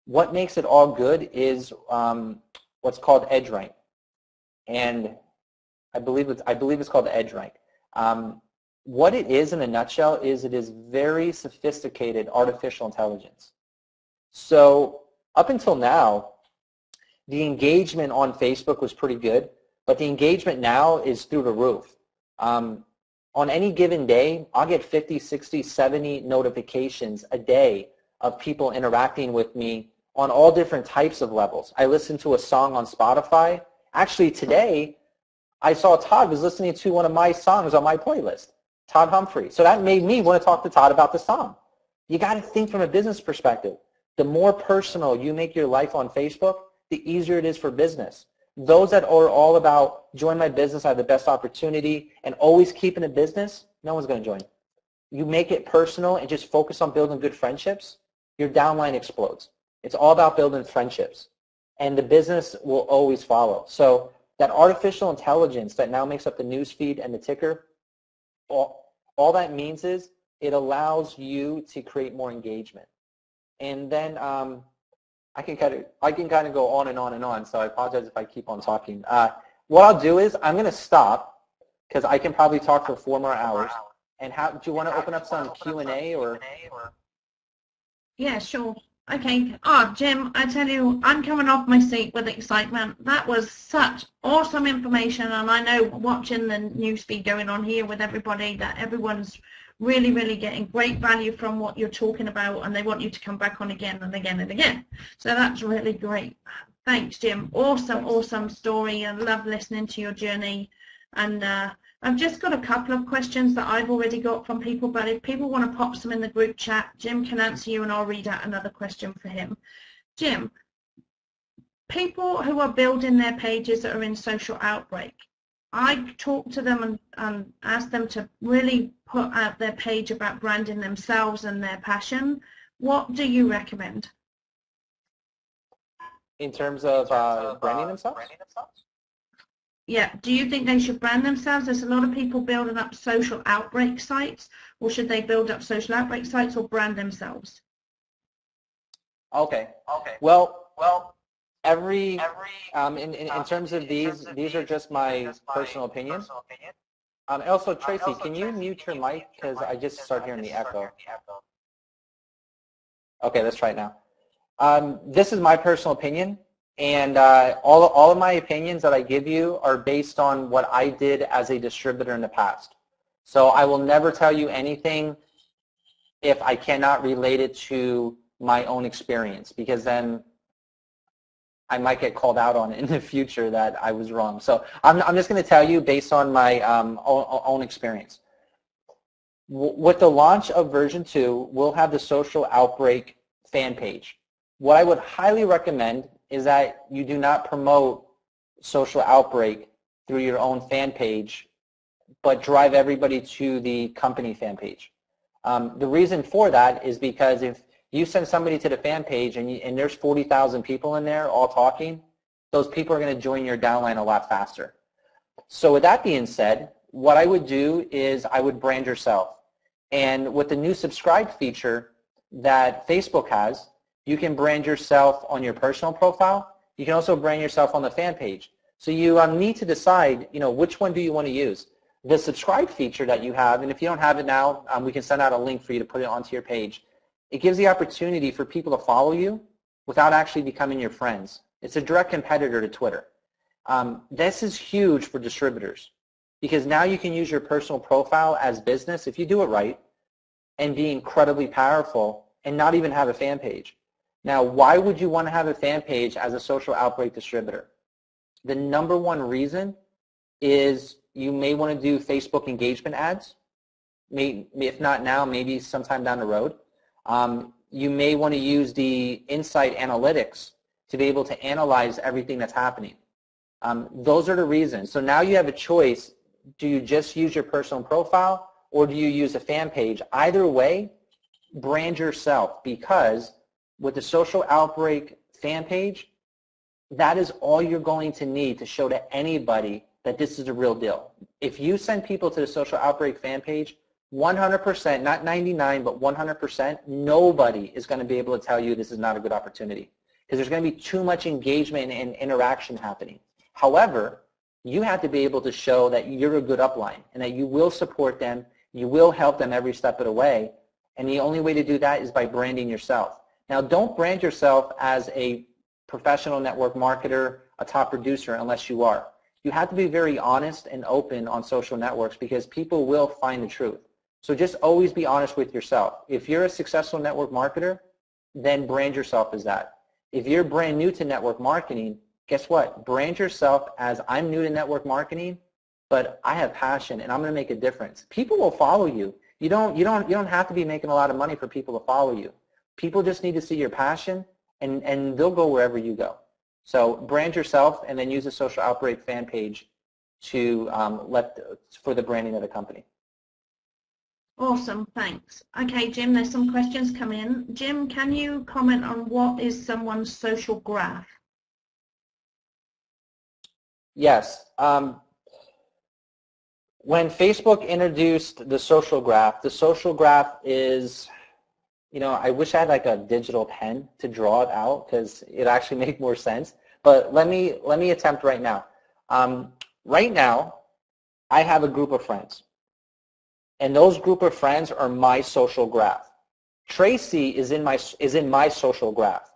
What makes it all good is what's called EdgeRank, and I believe it's called EdgeRank. What it is in a nutshell is it is very sophisticated artificial intelligence. So up until now, the engagement on Facebook was pretty good, but the engagement now is through the roof. On any given day, I'll get 50, 60, 70 notifications a day of people interacting with me on all different types of levels. I listened to a song on Spotify. Actually, today, I saw Todd was listening to one of my songs on my playlist, Todd Humphrey. So that made me want to talk to Todd about the song. You got to think from a business perspective. The more personal you make your life on Facebook, the easier it is for business. Those that are all about join my business, I have the best opportunity, and always keeping a business, no one's going to join. You make it personal and just focus on building good friendships, your downline explodes. It's all about building friendships, and the business will always follow. So that artificial intelligence that now makes up the news feed and the ticker, all that means is it allows you to create more engagement. And then I can kind of go on and on and on. So I apologize if I keep on talking. What I'll do is I'm going to stop because I can probably talk for 4 more hours. And do you want to open up some Q&A or? Yeah, sure. Okay. Oh, Jim, I tell you, I'm coming off my seat with excitement. That was such awesome information, and I know watching the newsfeed going on here with everybody that everyone's really, really getting great value from what you're talking about, and they want you to come back on again and again and again. So that's really great. Thanks, Jim. Awesome, awesome story. I love listening to your journey. And I've just got a couple of questions that I've already got from people, but if people want to pop some in the group chat, Jim can answer you and I'll read out another question for him. Jim, people who are building their pages that are in social outbreak, I talk to them and ask them to really put out their page about branding themselves and their passion. What do you recommend? In terms of branding themselves? Yeah. Do you think they should brand themselves? There's a lot of people building up social outbreak sites, or should they build up social outbreak sites or brand themselves? Okay. Well, in terms of these are just my personal opinions. Also, Tracy, can you mute your mic because I just start hearing the echo. Okay, let's try it now. This is my personal opinion. And all of my opinions that I give you are based on what I did as a distributor in the past. So I will never tell you anything if I cannot relate it to my own experience, because then I might get called out on it in the future that I was wrong. So I'm just going to tell you based on my own experience. With the launch of version 2, we'll have the social outbreak fan page. What I would highly recommend is that you do not promote social outbreak through your own fan page, but drive everybody to the company fan page. The reason for that is because if you send somebody to the fan page and there's 40,000 people in there all talking, those people are going to join your downline a lot faster. So with that being said, what I would do is I would brand yourself. And with the new subscribe feature that Facebook has, you can brand yourself on your personal profile. You can also brand yourself on the fan page. So you need to decide, which one do you want to use. The subscribe feature that you have, and if you don't have it now, we can send out a link for you to put it onto your page. It gives the opportunity for people to follow you without actually becoming your friends. It's a direct competitor to Twitter. This is huge for distributors because now you can use your personal profile as business, if you do it right, and be incredibly powerful and not even have a fan page. Now, why would you want to have a fan page as a social outbreak distributor? The number one reason is you may want to do Facebook engagement ads. If not now, maybe sometime down the road. You may want to use the insight analytics to be able to analyze everything that's happening. Those are the reasons. So now you have a choice. Do you just use your personal profile or do you use a fan page? Either way, brand yourself, because with the social outbreak fan page, that is all you're going to need to show to anybody that this is a real deal. If you send people to the social outbreak fan page, 100%, not 99, but 100%, nobody is going to be able to tell you this is not a good opportunity because there's going to be too much engagement and interaction happening. However, you have to be able to show that you're a good upline and that you will support them, you will help them every step of the way, and the only way to do that is by branding yourself. Now, don't brand yourself as a professional network marketer, a top producer, unless you are. You have to be very honest and open on social networks because people will find the truth. So just always be honest with yourself. If you're a successful network marketer, then brand yourself as that. If you're brand new to network marketing, guess what? Brand yourself as I'm new to network marketing, but I have passion and I'm going to make a difference. People will follow you. You don't have to be making a lot of money for people to follow you. People just need to see your passion and they'll go wherever you go. So brand yourself and then use a social outbreak fan page to for the branding of the company. Awesome, thanks. Okay, Jim, there's some questions come in. Jim, can you comment on what is someone's social graph? Yes. When Facebook introduced the social graph is, you know, I wish I had like a digital pen to draw it out because it actually make more sense. But let me attempt right now. Right now, I have a group of friends, and those group of friends are my social graph. Tracy is in my social graph.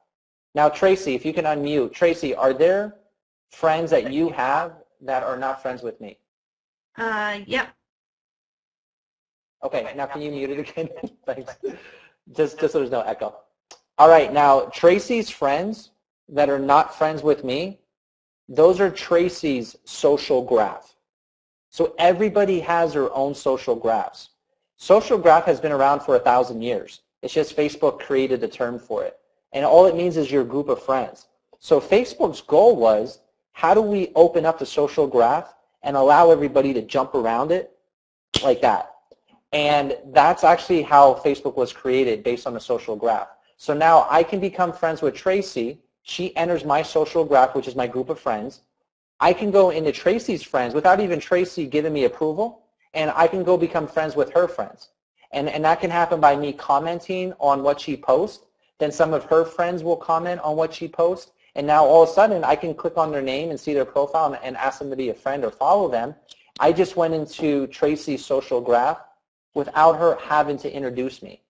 Now, Tracy, if you can unmute. Tracy, are there friends that you have that are not friends with me? Yep. Okay, now can you mute it again? Thanks. Just so there's no echo. All right, now Tracy's friends that are not friends with me, those are Tracy's social graph. So everybody has their own social graphs. Social graph has been around for 1,000 years. It's just Facebook created the term for it. And all it means is your group of friends. So Facebook's goal was, how do we open up the social graph and allow everybody to jump around it like that? And that's actually how Facebook was created, based on the social graph. So now I can become friends with Tracy. She enters my social graph, which is my group of friends. I can go into Tracy's friends without even Tracy giving me approval, and I can go become friends with her friends. And that can happen by me commenting on what she posts. Then some of her friends will comment on what she posts. And now all of a sudden I can click on their name and see their profile and ask them to be a friend or follow them. I just went into Tracy's social graph without her having to introduce me.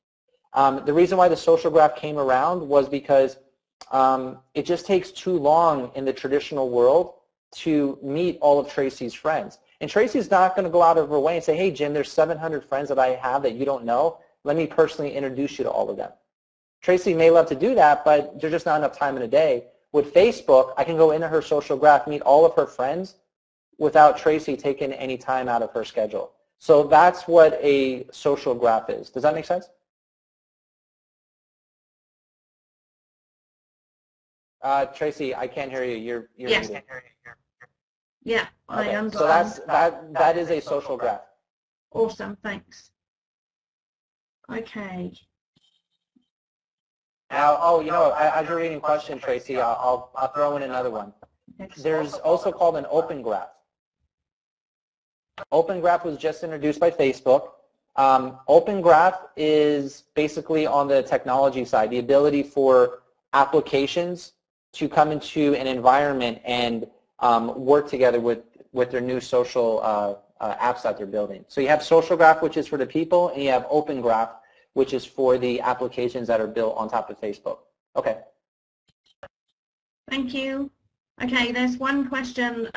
The reason why the social graph came around was because it just takes too long in the traditional world to meet all of Tracy's friends. And Tracy's not going to go out of her way and say, hey, Jim, there's 700 friends that I have that you don't know. Let me personally introduce you to all of them. Tracy may love to do that, but there's just not enough time in a day. With Facebook, I can go into her social graph, meet all of her friends without Tracy taking any time out of her schedule. So that's what a social graph is. Does that make sense? Tracy, I can't hear you. You're Yes. muted. Yeah, I Okay, understand. so that is a social graph. Awesome, thanks. Okay. Now, oh, you know, as you're reading question, Tracy, I'll throw in another one. There's also called an open graph. Open graph was just introduced by Facebook. Open graph is basically on the technology side, the ability for applications to come into an environment and work together with their new social apps that they're building. So you have social graph, which is for the people, and you have open graph, which is for the applications that are built on top of Facebook. Okay. Thank you. Okay, there's one question.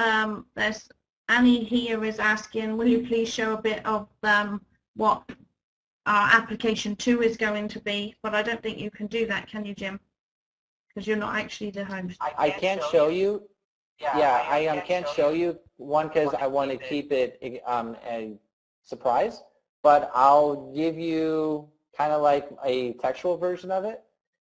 There's Annie here is asking, will you please show a bit of what our application 2 is going to be? But I don't think you can do that, can you, Jim? Because you're not actually the host. I can't show you. Yeah, I can't show you, one, because I want to keep it a surprise, but I'll give you kind of like a textual version of it.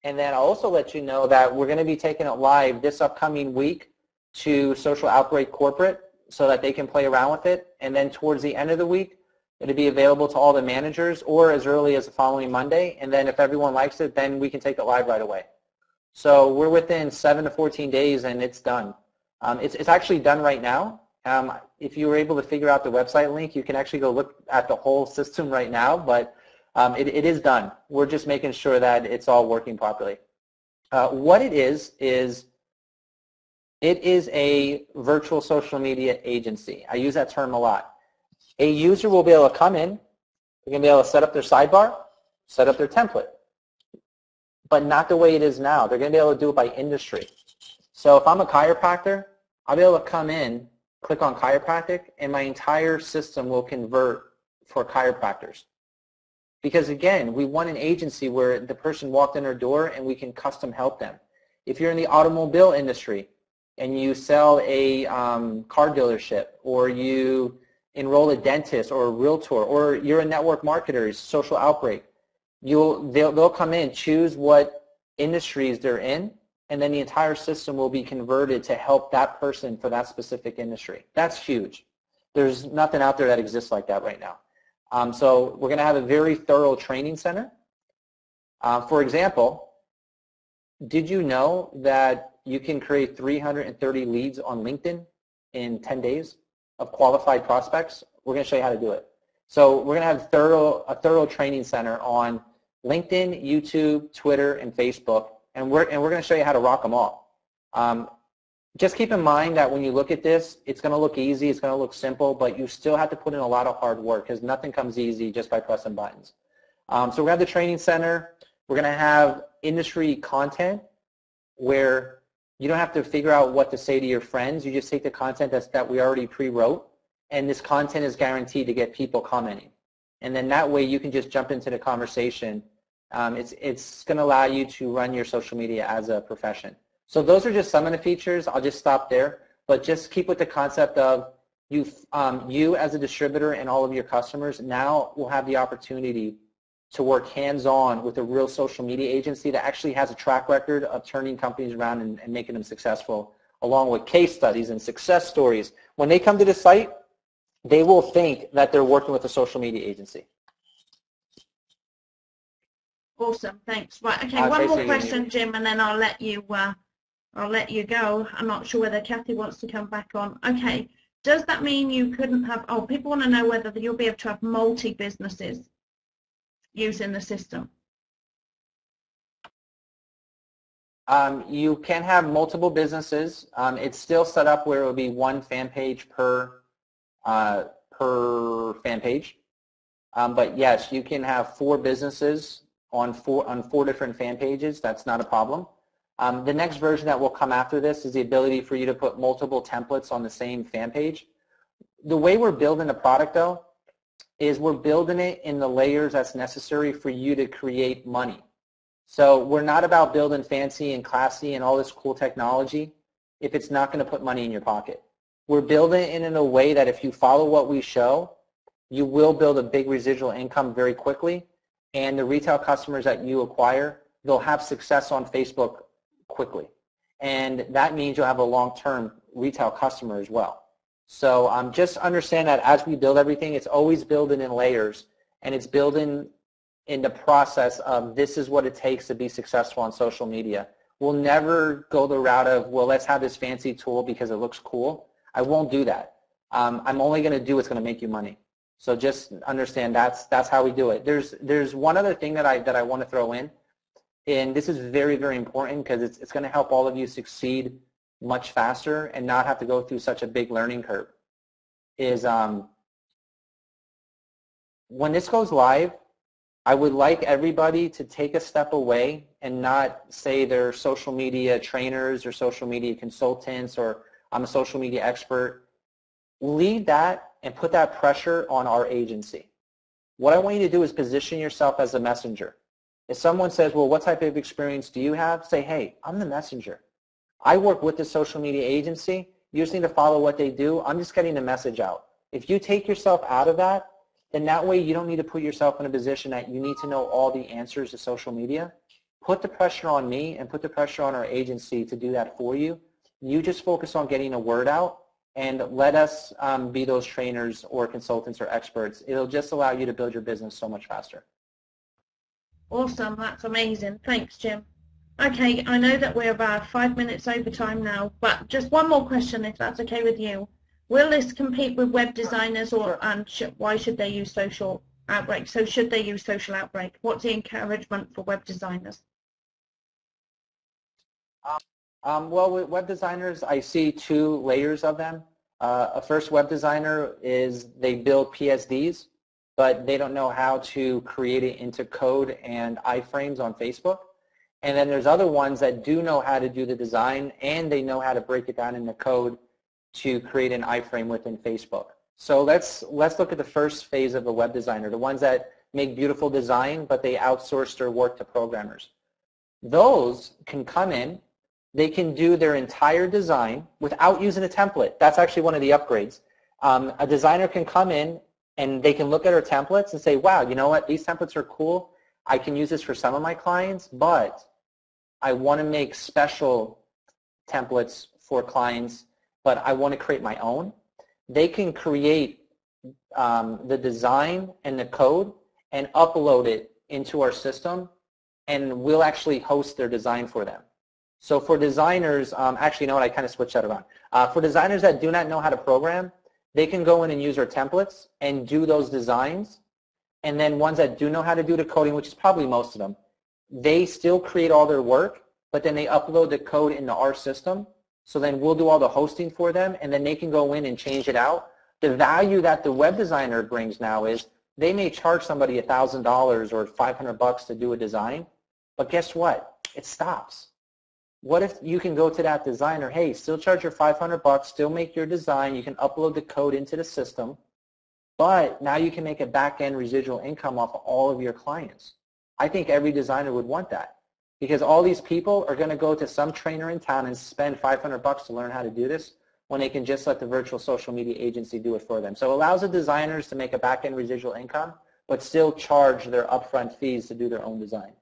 And then I'll also let you know that we're going to be taking it live this upcoming week to Social Outbreak Corporate so that they can play around with it. And then towards the end of the week, it'll be available to all the managers or as early as the following Monday. And then if everyone likes it, then we can take it live right away. So we're within 7 to 14 days and it's done. It's actually done right now. If you were able to figure out the website link, you can actually go look at the whole system right now, but it is done. We're just making sure that it's all working properly. What it is a virtual social media agency. I use that term a lot. A user will be able to come in, they're going to be able to set up their sidebar, set up their template, but not the way it is now. They're going to be able to do it by industry. So if I'm a chiropractor, I'll be able to come in, click on chiropractic, and my entire system will convert for chiropractors. Because again, we want an agency where the person walked in our door and we can custom help them. If you're in the automobile industry and you sell a car dealership, or you enroll a dentist or a realtor, or you're a network marketer, social outbreak, they'll come in, choose what industries they're in, and then the entire system will be converted to help that person for that specific industry. That's huge. There's nothing out there that exists like that right now. So we're going to have a very thorough training center. For example, did you know that you can create 330 leads on LinkedIn in 10 days of qualified prospects? We're going to show you how to do it. So we're going to have a thorough training center on LinkedIn, YouTube, Twitter, and Facebook, and we're going to show you how to rock them all. Just keep in mind that when you look at this, it's going to look easy, it's going to look simple, but you still have to put in a lot of hard work because nothing comes easy just by pressing buttons. So we're going to have the training center. We're going to have industry content where you don't have to figure out what to say to your friends. You just take the content that we already pre-wrote, and this content is guaranteed to get people commenting. And then that way you can just jump into the conversation. It's going to allow you to run your social media as a profession. So those are just some of the features. I'll just stop there, but just keep with the concept of you as a distributor and all of your customers now will have the opportunity to work hands-on with a real social media agency that actually has a track record of turning companies around and making them successful, along with case studies and success stories. When they come to the site, they will think that they're working with a social media agency. Awesome, thanks. Right, okay, one more question, Jim, and then I'll let you go. I'm not sure whether Kathy wants to come back on. Okay, does that mean you couldn't have, people want to know whether you'll be able to have multi-businesses using the system? You can have multiple businesses. It's still set up where it will be one fan page per fan page. But yes, you can have 4 businesses on four different fan pages. That's not a problem. The next version that will come after this is the ability for you to put multiple templates on the same fan page. The way we're building the product, though, is we're building it in the layers that's necessary for you to create money. So we're not about building fancy and classy and all this cool technology if it's not going to put money in your pocket. We're building it in a way that if you follow what we show, you will build a big residual income very quickly, and the retail customers that you acquire, they'll have success on Facebook quickly. And that means you'll have a long-term retail customer as well. So just understand that as we build everything, it's always building in layers, and it's building in the process of this is what it takes to be successful on social media. We'll never go the route of, well, let's have this fancy tool because it looks cool. I won't do that. I'm only going to do what's going to make you money. So just understand that's how we do it. There's one other thing that I want to throw in, and this is very, very important because it's going to help all of you succeed much faster and not have to go through such a big learning curve, is when this goes live, I would like everybody to take a step away and not say they're social media trainers or social media consultants or I'm a social media expert. Leave that and put that pressure on our agency. What I want you to do is position yourself as a messenger. If someone says, well, what type of experience do you have? Say, hey, I'm the messenger. I work with the social media agency. You just need to follow what they do. I'm just getting the message out. If you take yourself out of that, then that way you don't need to put yourself in a position that you need to know all the answers to social media. Put the pressure on me and put the pressure on our agency to do that for you. You just focus on getting a word out and let us be those trainers or consultants or experts. It'll just allow you to build your business so much faster. Awesome, that's amazing. Thanks, Jim. Okay, I know that we're about 5 minutes over time now, but just one more question, if that's okay with you. Will this compete with web designers, or why should they use Social Outbreak? So should they use Social Outbreak? What's the encouragement for web designers? Well, with web designers, I see 2 layers of them. A first web designer is they build PSDs, but they don't know how to create it into code and iframes on Facebook. And then there's other ones that do know how to do the design, and they know how to break it down in the code to create an iframe within Facebook. So let's look at the first phase of a web designer, the ones that make beautiful design, but they outsource their work to programmers. Those can come in, they can do their entire design without using a template. That's actually one of the upgrades. A designer can come in and they can look at our templates and say, wow, you know what, these templates are cool. I can use this for some of my clients, but I want to make special templates for clients, but I want to create my own. They can create the design and the code and upload it into our system, and we'll actually host their design for them. So for designers, actually, you know what, I kind of switched that around. For designers that do not know how to program, they can go in and use our templates and do those designs. And then ones that do know how to do the coding, which is probably most of them, they still create all their work, but then they upload the code into our system. So then we'll do all the hosting for them, and then they can go in and change it out. The value that the web designer brings now is they may charge somebody $1,000 or $500 to do a design, but guess what? It stops. What if you can go to that designer, hey, still charge your $500, still make your design, you can upload the code into the system, but now you can make a back-end residual income off of all of your clients. I think every designer would want that, because all these people are going to go to some trainer in town and spend $500 to learn how to do this when they can just let the virtual social media agency do it for them. So it allows the designers to make a back-end residual income, but still charge their upfront fees to do their own design.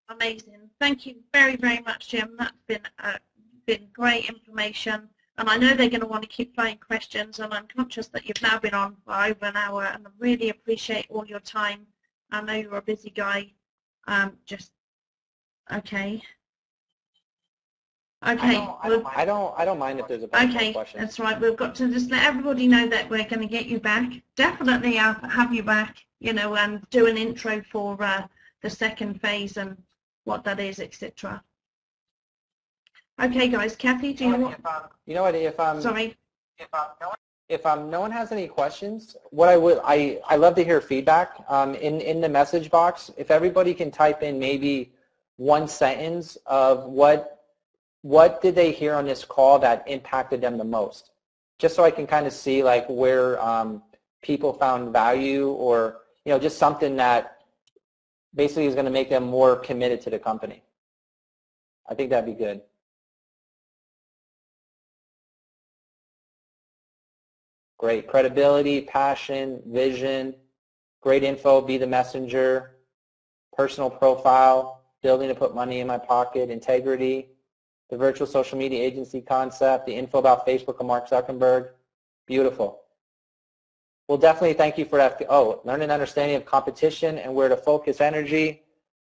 Amazing. Thank you very, very much, Jim. That's been great information. And I know they're going to want to keep playing questions, and I'm conscious that you've now been on for over an hour, and I really appreciate all your time. I know you're a busy guy. Okay. Okay. I don't mind if there's a bunch of questions. Okay, that's right. We've got to just let everybody know that we're going to get you back. Definitely have you back, you know, and do an intro for the second phase and what that is, etc. Okay, guys. Kathy, do you want? You know what? Sorry. If no one has any questions, what I love to hear feedback. In the message box, if everybody can type in maybe one sentence of what did they hear on this call that impacted them the most, just so I can kind of see like where people found value, or you know, just something that basically is going to make them more committed to the company. I think that'd be good. Great. Credibility, passion, vision, great info, be the messenger, personal profile, building to put money in my pocket, integrity, the virtual social media agency concept, the info about Facebook and Mark Zuckerberg. Beautiful. Well, definitely thank you for that. Oh, learn an understanding of competition and where to focus energy,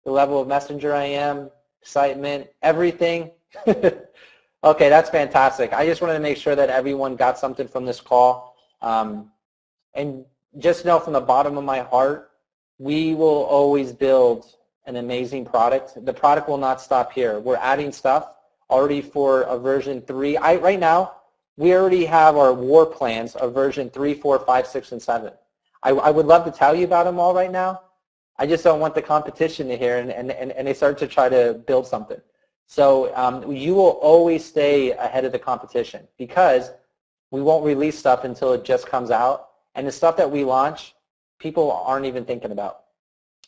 the level of messenger I am, excitement, everything. Okay, that's fantastic. I just wanted to make sure that everyone got something from this call. And just know from the bottom of my heart, we will always build an amazing product. The product will not stop here. We're adding stuff already for a version 3. Right now, we already have our war plans of version 3, 4, 5, 6, and 7. I would love to tell you about them all right now. I just don't want the competition to hear and they start to try to build something. So you will always stay ahead of the competition, because we won't release stuff until it just comes out. And the stuff that we launch, people aren't even thinking about.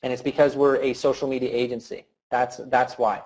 And it's because we're a social media agency. That's why.